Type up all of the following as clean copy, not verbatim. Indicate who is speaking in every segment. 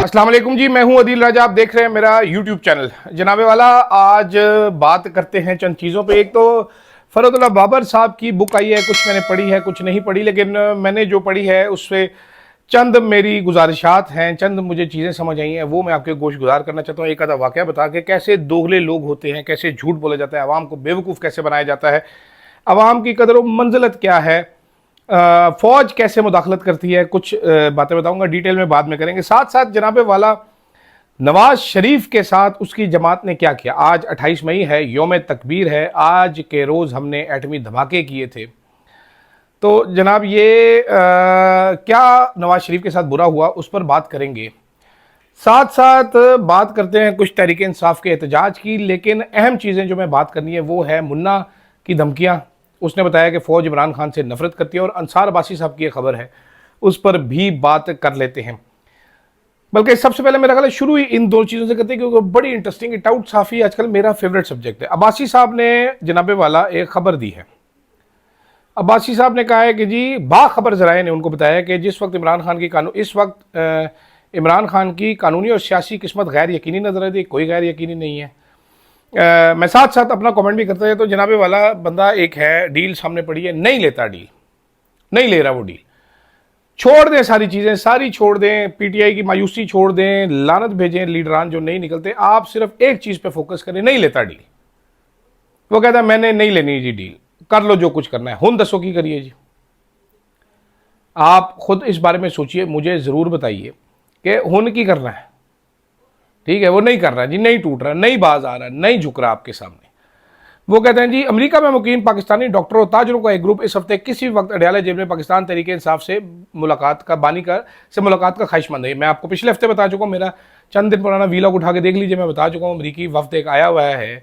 Speaker 1: अस्सलाम वालेकुम जी, मैं हूं अदील राजा। आप देख रहे हैं मेरा यूट्यूब चैनल। जनाबे वाला, आज बात करते हैं चंद चीज़ों पे। एक तो फरहतुल्लाह बाबर साहब की बुक आई है, कुछ मैंने पढ़ी है, कुछ नहीं पढ़ी, लेकिन मैंने जो पढ़ी है उससे चंद मेरी गुजारिशात हैं, चंद मुझे चीज़ें समझ आई हैं, वो मैं आपके गोश गुजार करना चाहता हूँ। एक आधा वाक़या बता के कैसे दोगले लोग होते हैं, कैसे झूठ बोला जाता है, आवाम को बेवकूफ़ कैसे बनाया जाता है, आवाम की कदर व मंजिलत क्या है, फौज कैसे मुदाखलत करती है, कुछ बातें बताऊंगा, डिटेल में बाद में करेंगे। साथ साथ जनाबे वाला, नवाज शरीफ के साथ उसकी जमात ने क्या किया। आज 28 मई है, योम तकबीर है। आज के रोज़ हमने एटमी धमाके किए थे। तो जनाब ये क्या नवाज शरीफ के साथ बुरा हुआ, उस पर बात करेंगे। साथ साथ बात करते हैं कुछ तहरीक इंसाफ के एहतजाज की, लेकिन अहम चीज़ें जो मैं बात करनी है वो है मुन्ना की धमकियाँ। उसने बताया कि फ़ौज इमरान खान से नफरत करती है, और अंसार अब्बासी साहब की खबर है, उस पर भी बात कर लेते हैं। बल्कि सबसे पहले मेरा ख्याल है शुरू ही इन दो चीज़ों से करते हैं, क्योंकि बड़ी इंटरेस्टिंग, टाउट साफ़ी आजकल मेरा फेवरेट सब्जेक्ट है। अब्बासी साहब ने जनाबे वाला एक खबर दी है। अब्बासी साहब ने कहा है कि जी, बाखबर ज़राए ने उनको बताया कि जिस वक्त इस वक्त इमरान खान की कानूनी और सियासी किस्मत गैर यकीनी नजर आती है, कोई गैर यकीनी नहीं है। मैं साथ साथ अपना कमेंट भी करता है। तो जनाबे वाला बंदा एक है, डील सामने पड़ी है, नहीं लेता डील, नहीं ले रहा वो डील। छोड़ दें सारी चीज़ें, सारी छोड़ दें, पीटीआई की मायूसी छोड़ दें, लानत भेजें लीडरान जो नहीं निकलते, आप सिर्फ एक चीज़ पे फोकस करें, नहीं लेता डील। वो कहता है मैंने नहीं लेनी जी डील, कर लो जो कुछ करना है, हुन दसो की करिए जी। आप खुद इस बारे में सोचिए, मुझे ज़रूर बताइए कि हुन की करना है। ठीक है, वो नहीं कर रहा जी, नहीं टूट रहा, नहीं बाज आ रहा, नहीं झुक रहा आपके सामने। वो कहते हैं जी, अमेरिका में मुकीम पाकिस्तानी डॉक्टरों ताजरों का एक ग्रुप इस हफ्ते किसी वक्त अडयाला जेल में पाकिस्तान तहरीक इंसाफ से मुलाकात का ख्वाहिशमंद है। मैं आपको पिछले हफ्ते बता चुका हूँ, मेरा चंद दिन पुराना वीलॉग उठा के देख लीजिए, मैं बता चुका हूँ अमरीकी वफ्द एक आया हुआ है,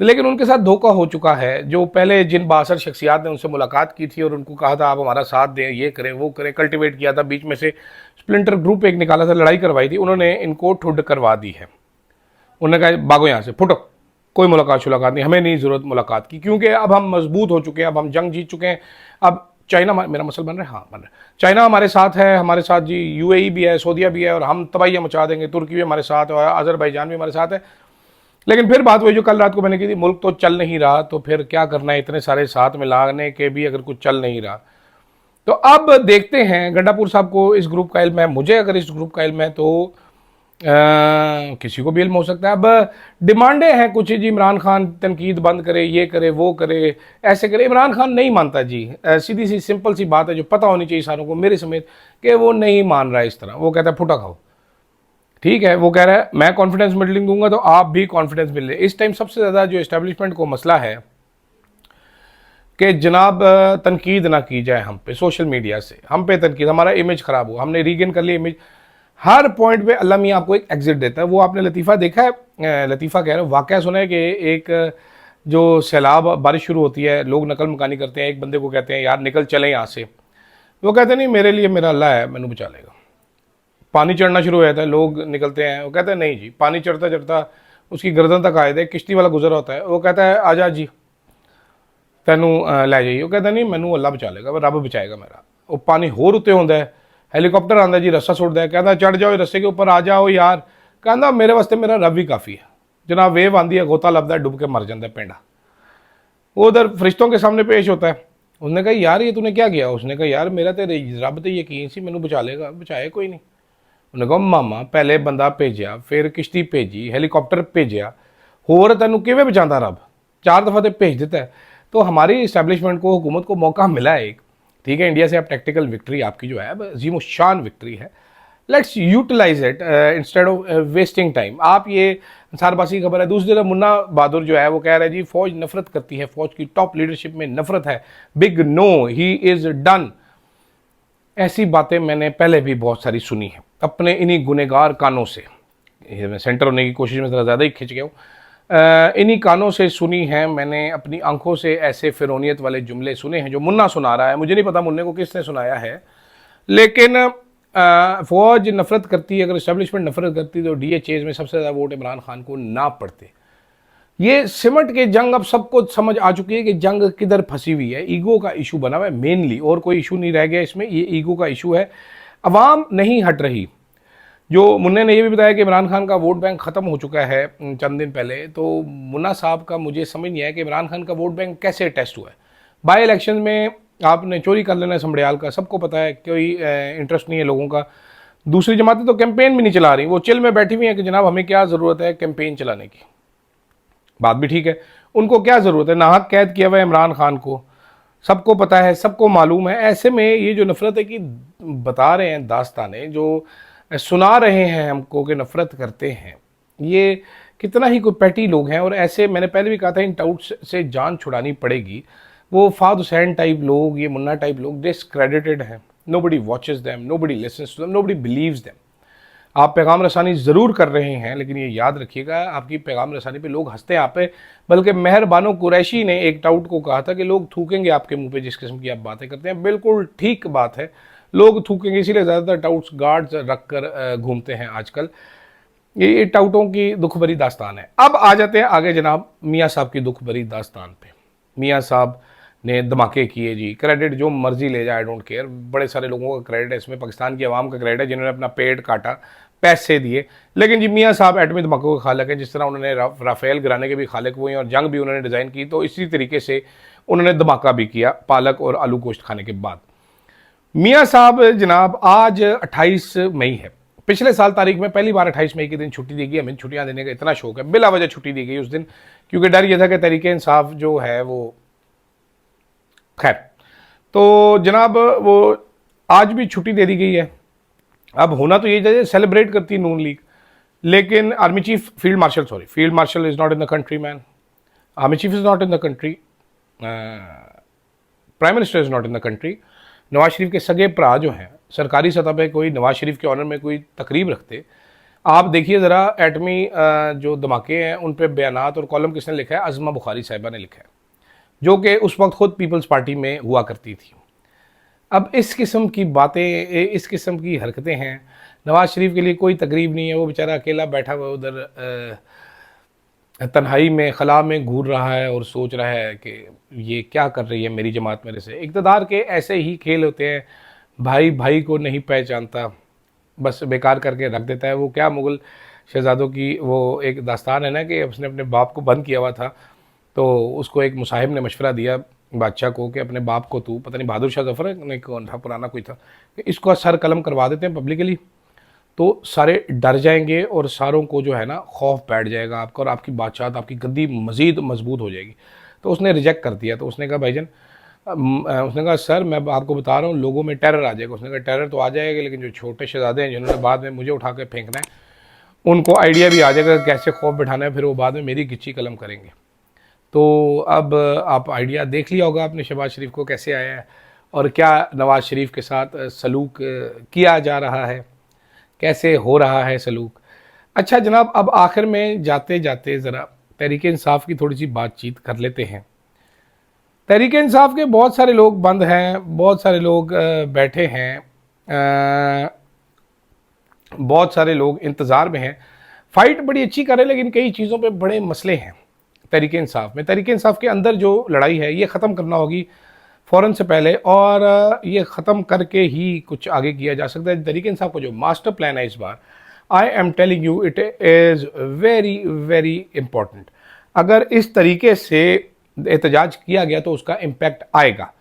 Speaker 1: लेकिन उनके साथ धोखा हो चुका है। जो पहले जिन बासर शख्सियात ने उनसे मुलाकात की थी और उनको कहा था आप हमारा साथ दें, ये करें वो करें, कल्टिवेट किया था, बीच में से स्प्लिंटर ग्रुप एक निकाला था, लड़ाई करवाई थी, उन्होंने इनको ठुड करवा दी है। उन्होंने कहा भागो यहाँ से, फुटो, कोई मुलाकात नहीं, हमें नहीं ज़रूरत मुलाकात की, क्योंकि अब हम मजबूत हो चुके हैं, अब हम जंग जीत चुके हैं। अब चाइना, मेरा मसल बन रहा है, हाँ बन रहा है, चाइना हमारे साथ है, हमारे साथ जी यूएई भी है, सऊदीया भी है, और हम तबाहियाँ मचा देंगे, तुर्की भी हमारे साथ है, और अजरबैजान भी हमारे साथ है। लेकिन फिर बात वही जो कल रात को मैंने की थी, मुल्क तो चल नहीं रहा, तो फिर क्या करना है, इतने सारे साथ में लाने के भी अगर कुछ चल नहीं रहा। तो अब देखते हैं, गंडापुर साहब को इस ग्रुप का इल्म है, मुझे अगर इस ग्रुप का इल्म है तो किसी को भी इल्म हो सकता है। अब डिमांडें हैं कुछ जी, इमरान खान तनकीद बंद करे, ये करे, वो करे, ऐसे करे। इमरान खान नहीं मानता जी, सीधी सी सिंपल सी बात है जो पता होनी चाहिए सारों को, मेरे समेत, कि वो नहीं मान रहा है इस तरह। वो कहता है फुटा खाओ, ठीक है। वो कह रहा है मैं कॉन्फिडेंस बिल्डिंग दूंगा तो आप भी कॉन्फिडेंस बिल्ड। इस टाइम सबसे ज़्यादा जो एस्टेब्लिशमेंट को मसला है कि जनाब तनकीद ना की जाए हम पे, सोशल मीडिया से हम पे तनकीद, हमारा इमेज ख़राब हो, हमने रीगेन कर लिया इमेज। हर पॉइंट पे अल्लाह मियाँ आपको एक एग्जिट देता है। वो आपने लतीफ़ा देखा है, लतीफ़ा कह रहे हो, वाक़या सुना है कि एक जो सैलाब बारिश शुरू होती है, लोग नकल मकानी करते हैं, एक बंदे को कहते हैं यार निकल चले यहाँ से, वो कहते हैं नहीं मेरे लिए मेरा अल्लाह है, मैंने बचा लेगा। पानी चढ़ना शुरू हो जाता है, लोग निकलते हैं, वो कहते हैं नहीं जी, पानी चढ़ता चढ़ता उसकी गर्दन तक आए थे, किश्ती वाला गुजर होता है, वो कहता है आजा जी तैनू लै जाइए, वो कहता नहीं मैनू अल्लाह बचा लेगा, रब बचाएगा मेरा। वो पानी होर उत्ते होंदा है, हैलीकॉप्टर आता जी, रस्सा सुटता है, कहता चढ़ जाओ रस्से के ऊपर, आ जाओ यार, कहता मेरे वास्ते मेरा रब ही काफ़ी है। जनाब वेव आती है, गोता लभदा है, डुब के मर जाता है पेंडा। वो उधर फरिश्तों के सामने पेश होता है। उसने कहा यार ये तूने क्या किया? उसने कहा यार मेरा तो रब तो यकीन सी मैनू बचा लेगा, बचाए कोई नहीं। उन्हें कहा मामा पहले बंदा भेजा, फिर किश्ती भेजी, हैलीकॉप्टर भेजा, होर तैनू किवें बचाता रब? 4 दफ़ा तो भेज देता है। तो हमारी इस्टेब्लिशमेंट को, हुकूमत को मौका मिला है एक, ठीक है, इंडिया से अब टैक्टिकल विक्ट्री आपकी जो है अब अजीम शान विक्ट्री है, let's utilize it instead of wasting time. आप ये अंसार अब्बासी की खबर है। दूसरी तरफ मुन्ना बहादुर जो है वो कह रहा है जी फौज नफरत करती है, फौज की टॉप लीडरशिप में नफरत है, big no, he is done. ऐसी बातें मैंने पहले भी बहुत सारी सुनी है अपने इन्हीं गुनहगार कानों से। मैं सेंटर होने की कोशिश में ज़रा ज़्यादा ही खिंच गया हूँ। इन्हीं कानों से सुनी है मैंने, अपनी आंखों से ऐसे फिरौनियत वाले जुमले सुने हैं जो मुन्ना सुना रहा है। मुझे नहीं पता मुन्ने को किसने सुनाया है, लेकिन फौज नफरत करती है, अगर इस्टेब्लिशमेंट नफरत करती तो डीएचएज में सबसे ज़्यादा वोट इमरान खान को ना पड़ते। ये सिमट के जंग अब सबको समझ आ चुकी है कि जंग किधर फंसी हुई है। ईगो का इशू बना हुआ है मेनली, और कोई इशू नहीं रह गया इसमें, ये ईगो का इशू है। अवाम नहीं हट रही। जो मुन्ने ने ये भी बताया कि इमरान खान का वोट बैंक ख़त्म हो चुका है चंद दिन पहले, तो मुन्ना साहब का मुझे समझ नहीं आया कि इमरान खान का वोट बैंक कैसे टेस्ट हुआ है। बाई इलेक्शन में आपने चोरी कर लेना है समड़ियाल का, सबको पता है, कोई इंटरेस्ट नहीं है लोगों का। दूसरी जमातें तो कैंपेन भी नहीं चला रही, वो चिल में बैठी हुई हैं कि जनाब हमें क्या ज़रूरत है कैंपेन चलाने की। बात भी ठीक है, उनको क्या ज़रूरत है, नाहक कैद किया हुआ है इमरान खान को, सबको पता है, सबको मालूम है। ऐसे में ये जो नफ़रत है कि बता रहे हैं दास्तानें, जो सुना रहे हैं हमको कि नफ़रत करते हैं, ये कितना ही कोई पैटी लोग हैं। और ऐसे मैंने पहले भी कहा था, इन टाउट्स से जान छुड़ानी पड़ेगी। वो फाद हुसैन टाइप लोग, ये मुन्ना टाइप लोग डिसक्रेडिटेड हैं, nobody watches them, nobody listens to them, nobody believes them. आप पैगाम रसानी ज़रूर कर रहे हैं, लेकिन ये याद रखिएगा आपकी पैगाम रसानी पे लोग हंसते हैं आप पे। बल्कि मेहरबानो कुरैशी ने एक टाउट को कहा था कि लोग थूकेंगे आपके मुंह पे जिस किस्म की आप बातें करते हैं। बिल्कुल ठीक बात है, लोग थूकेंगे, इसीलिए ज़्यादातर टाउट्स गार्ड्स रख कर घूमते हैं आजकल। ये टाउटों की दुख भरी दास्तान है। अब आ जाते हैं आगे जनाब मियाँ साहब की दुख भरी दास्तान पे। मियाँ साहब ने धमाके किए जी, क्रेडिट जो मर्जी ले जाए, आई डोंट केयर, बड़े सारे लोगों का क्रेडिट है इसमें, पाकिस्तान की आवाम का क्रेडिट है जिन्होंने अपना पेट काटा, पैसे दिए। लेकिन जी मियाँ साहब एटमी धमाकों के खालिक हैं, जिस तरह उन्होंने राफेल गिराने के भी खालिक हुए और जंग भी उन्होंने डिज़ाइन की, तो इसी तरीके से उन्होंने धमाका भी किया पालक और आलू गोश्त खाने के बाद। मियाँ साहब जनाब आज 28 मई है, पिछले साल तारीख में पहली बार 28 मई के दिन छुट्टी दी गई। हमें छुट्टियां देने का इतना शौक है, बिला वजह छुट्टी दी गई उस दिन, क्योंकि डर यह था कि तहरीक इंसाफ जो है वो, खैर, तो जनाब वो आज भी छुट्टी दे दी गई है। अब होना तो ये चाहिए, सेलिब्रेट करती है नून लीग, लेकिन army chief, field marshal is not in the country man, army chief is not in the country, prime minister is not in the country. Nawaz Sharif के सगे भरा जो हैं सरकारी सतह पे कोई नवाज शरीफ के ऑनर में कोई तकरीब रखते, आप देखिए ज़रा एटमी जो धमाके हैं उन पे बयानात और कॉलम किसने लिखा है, अज़मा बुखारी साहिबा ने लिखा है, जो कि उस वक्त खुद पीपल्स पार्टी में हुआ करती थी। अब इस किस्म की बातें, इस किस्म की हरकतें हैं। नवाज शरीफ के लिए कोई तकरीब नहीं है, वो बेचारा अकेला बैठा हुआ उधर तन्हाई में खला में घूर रहा है और सोच रहा है कि ये क्या कर रही है मेरी जमात मेरे से। इक़्तिदार के ऐसे ही खेल होते हैं, भाई भाई को नहीं पहचानता, बस बेकार करके रख देता है। वो क्या मुग़ल शहज़ादों की वो एक दास्तान है ना कि उसने अपने बाप को बंद किया हुआ था, तो उसको एक मुसाहिब ने मशवरा दिया बादशाह को कि अपने बाप को, तू पता नहीं बहादुर शाह जफ़र ने कौन था, पुराना कोई था, कि इसको सर कलम करवा देते हैं पब्लिकली, तो सारे डर जाएंगे और सारों को जो है ना खौफ बैठ जाएगा आपका, और आपकी बादशाहत, आपकी गद्दी मज़ीद मजबूत हो जाएगी। तो उसने रिजेक्ट कर दिया। तो उसने कहा भाईजान, उसने कहा सर मैं आपको बता रहा हूँ लोगों में टेरर आ जाएगा। उसने कहा टेरर तो आ जाएगा, लेकिन जो छोटे शहजादे हैं जिन्होंने बाद में मुझे उठा के फेंकना है, उनको आइडिया भी आ जाएगा कैसे खौफ बिठाना है, फिर वो बाद में मेरी गिच्ची कलम करेंगे। तो अब आप आइडिया देख लिया होगा आपने शहबाज शरीफ को कैसे आया है और क्या नवाज़ शरीफ के साथ सलूक किया जा रहा है, कैसे हो रहा है सलूक। अच्छा जनाब, अब आखिर में जाते जाते ज़रा तहरीक इंसाफ की थोड़ी सी बातचीत कर लेते हैं। तहरीक इंसाफ के बहुत सारे लोग बंद हैं, बहुत सारे लोग बैठे हैं, बहुत सारे लोग इंतज़ार में हैं। फ़ाइट बड़ी अच्छी कर रहे हैं, लेकिन कई चीज़ों पे बड़े मसले हैं तहरीक इंसाफ में। तहरीक इंसाफ के अंदर जो लड़ाई है ये ख़त्म करना होगी फ़ौरन से पहले, और ये ख़त्म करके ही कुछ आगे किया जा सकता है। तहरीक इंसाफ का जो मास्टर प्लान है इस बार, I am telling you, it is very very important. अगर इस तरीके से एहतजाज किया गया तो उसका इम्पैक्ट आएगा।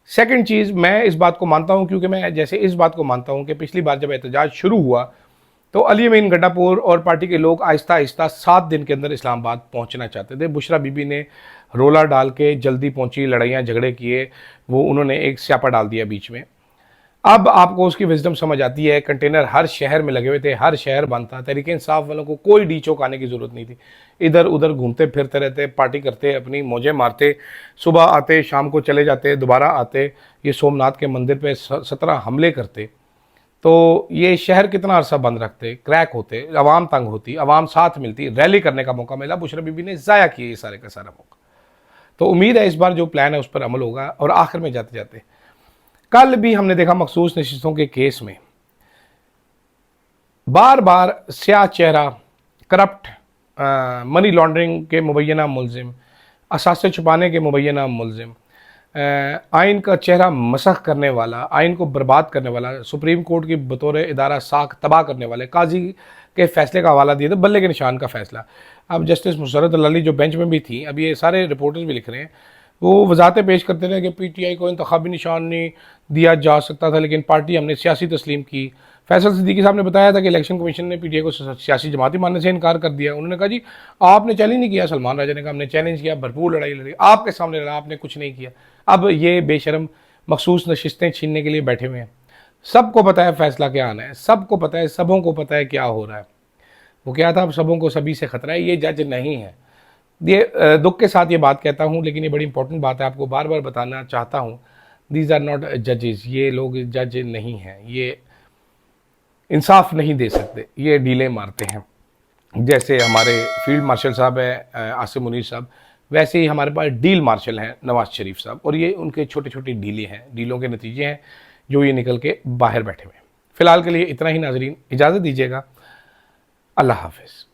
Speaker 1: सेकंड चीज़, मैं इस बात को मानता हूँ, क्योंकि मैं जैसे इस बात को मानता हूँ कि पिछली बार जब एहतजाज शुरू हुआ तो अली अमीन गंडापुर और पार्टी के लोग आहिस्ता आहिस्ता 7 दिन के अंदर इस्लामाबाद पहुंचना चाहते थे। बुशरा बीबी ने रोला डाल के जल्दी पहुंची, लड़ाइयाँ झगड़े किए, वो उन्होंने एक स्यापा डाल दिया बीच में। अब आपको उसकी विजडम समझ आती है। कंटेनर हर शहर में लगे हुए थे, हर शहर बंद था। तहरीक इंसाफ वालों को कोई डी चौक आने की ज़रूरत नहीं थी, इधर उधर घूमते फिरते रहते, पार्टी करते, अपनी मौजें मारते, सुबह आते शाम को चले जाते, दोबारा आते, ये सोमनाथ के मंदिर पे 17 हमले करते। तो ये शहर कितना अरसा बंद रखते, क्रैक होते, आवाम तंग होती, आवाम साथ मिलती, रैली करने का मौका मिला। बुशरा बीबी ने ज़ाया किया ये सारे का सारा मौका। तो उम्मीद है इस बार जो प्लान है उस पर अमल होगा। और आखिर में जाते जाते, कल भी हमने देखा मखसूस नशिस्तों के केस में बार बार स्याह चेहरा, करप्ट, मनी लॉन्ड्रिंग के मुबैना मुलजिम, असासे छुपाने के मुबैना मुलजिम, आइन का चेहरा मसख करने वाला, आइन को बर्बाद करने वाला, सुप्रीम कोर्ट की बतौर इदारा साख तबाह करने वाले काजी के फैसले का हवाला दिया था, बल्ले के निशान का फैसला। अब जस्टिस मुसर्रत अली जो बेंच में भी थी, अब ये सारे रिपोर्टर्स भी लिख रहे हैं, वो वजाहतें पेश करते रहे कि पीटीआई को इंतखाबी निशान नहीं दिया जा सकता था, लेकिन पार्टी हमने सियासी तस्लीम की। फैसल सिद्दीकी साहब ने बताया था कि इलेक्शन कमीशन ने पीटीआई को सियासी जमाती मानने से इनकार कर दिया। उन्होंने कहा जी आपने चैलेंज नहीं किया, सलमान राजा ने कहा हमने चैलेंज किया, भरपूर लड़ाई लड़ी, आपके सामने लड़ा, आपने कुछ नहीं किया। अब ये बेशरम मखसूस नशिस्तें छीनने के लिए बैठे हुए हैं। सबको पता है फैसला क्या आना है, सबको पता है, सबों को पता है क्या हो रहा है। वो क्या था, अब सबों को सभी से खतरा है, ये जज नहीं है। ये दुख के साथ ये बात कहता हूँ, लेकिन ये बड़ी इंपॉर्टेंट बात है, आपको बार बार बताना चाहता हूँ। दीज आर नॉट जजेस, ये लोग जज नहीं हैं, ये इंसाफ नहीं दे सकते, ये डीले मारते हैं। जैसे हमारे फील्ड मार्शल साहब है आसिम मुनीर साहब, वैसे ही हमारे पास डील मार्शल हैं नवाज शरीफ साहब, और ये उनके छोटे छोटे डीले हैं, डीलों के नतीजे हैं जो ये निकल के बाहर बैठे हुए हैं। फिलहाल के लिए इतना ही नाजरीन, इजाज़त दीजिएगा। अल्लाह हाफिज़।